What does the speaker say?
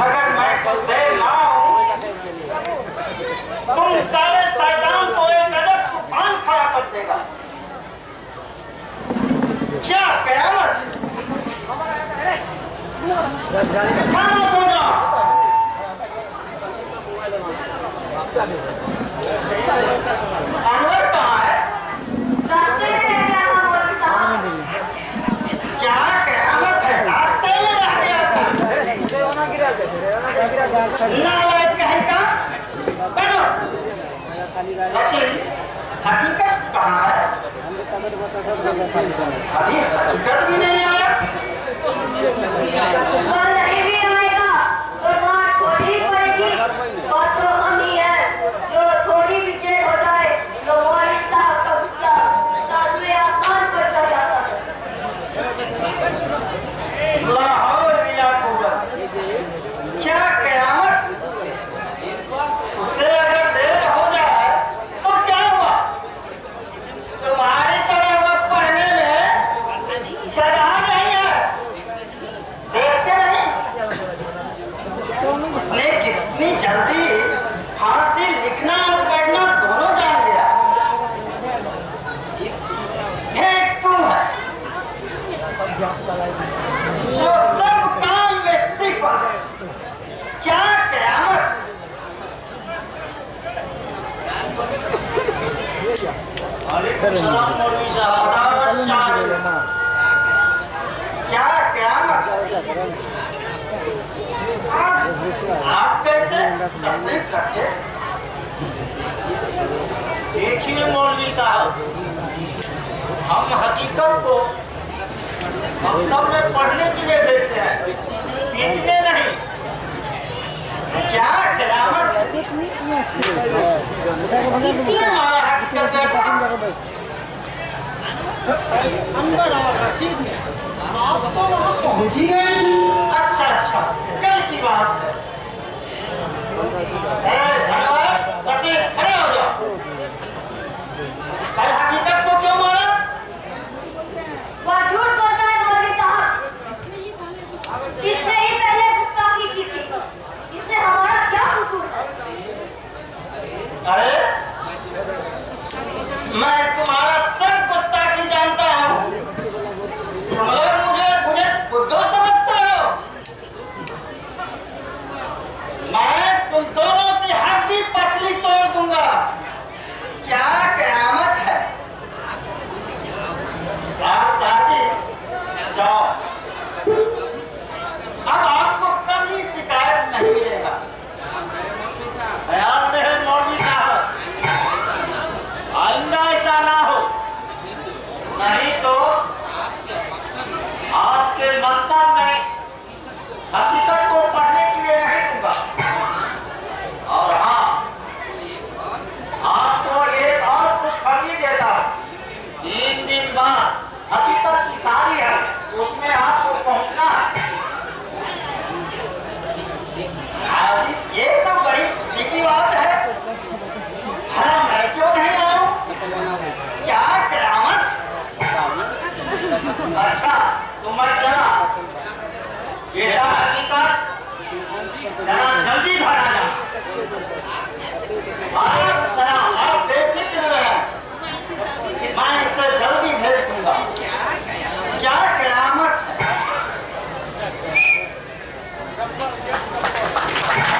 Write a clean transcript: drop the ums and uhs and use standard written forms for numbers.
अगर मैं कुछ देर ना आऊं, तुम सारे शैतान को एक अजब तूफान खड़ा कर देगा। क्या कयामत है? खाना सो जाओ। अनवर कहाँ है? रास्ते में रह गया था मौलवी साहब। क्या कयामत है? रास्ते में रह गया था। नालायक कहीं का? बैठो। रशीद, हकीकत कहाँ है? अभी हकीकत भी नहीं आया। और नहीं भी आएगा तो बात थोड़ी पड़ेगी। बात तो हम ही है, जो थोड़ी भी देर हो जाए तो मौलवी साहब का गुस्सा सातवें आसमान पर चढ़ जाता है। ला हौल बिला कुव्वत। क्या कयामत? उससे अगर देर हो जाए तो क्या हुआ? तुम्हारी तरह वो पढ़ने में गधा नहीं है। देखते नहीं उसने कितनी जल्दी फारसी लिखना और पढ़ना दोनों जान लिया। एक तू है जो सब काम में सिफर। क्या कयामत? वालेकुम सलाम मौलवी साहब। क्या कयामत? आज आप कैसे तस्लीफ करते? देखिए मौलवी साहब, हम हकीकत को मकतब में पढ़ने के लिए भेजते हैं, पीटने नहीं। क्या कयामत है? इसलिए हमारा हकीकत बैठा। अंदर और रशीद ने आपको वहाँ पहुँची गए। अच्छा अच्छा, कल की बात है। रशीद, खड़े हो जाओ। कल हकीकत को क्यों मारा? वह झूठ बोलता है मौलवी साहब। इसने ही पहले गुस्ताखी की थी। इसमें हमारा क्या कसूर है? अरे मैं तुम्हारा सब गुस्ताखी जानता हूँ। तुम लोग मुझे बुद्धू समझते हो। मैं तुम दोनों की हड्डी पसली तोड़ दूंगा। क्या कयामत है? आप साथी जाओ। अब आपको कभी शिकायत नहीं मिलेगा। ख्याल रहे मौलवी साहब, आइंदा ऐसा ना हो, नहीं तो आपके मकतब में हकीकत को पढ़ने के लिए नहीं दूंगा। और हाँ, आपको एक और खुशखबरी देता हूं। 3 दिन बाद हकीकत की शादी है, उसमें आपको पहुंचना है। आज ये तो बड़ी खुशी की बात है। हाँ, मैं क्यों नहीं आऊं? क्या कयामत? अच्छा तो मैं चला। बेटा हकीकत, जरा जल्दी घर आ जा। वालेकुम सलाम। आप बेफिक्र रहें, मैं इसे जल्दी भेज दूंगा। क्या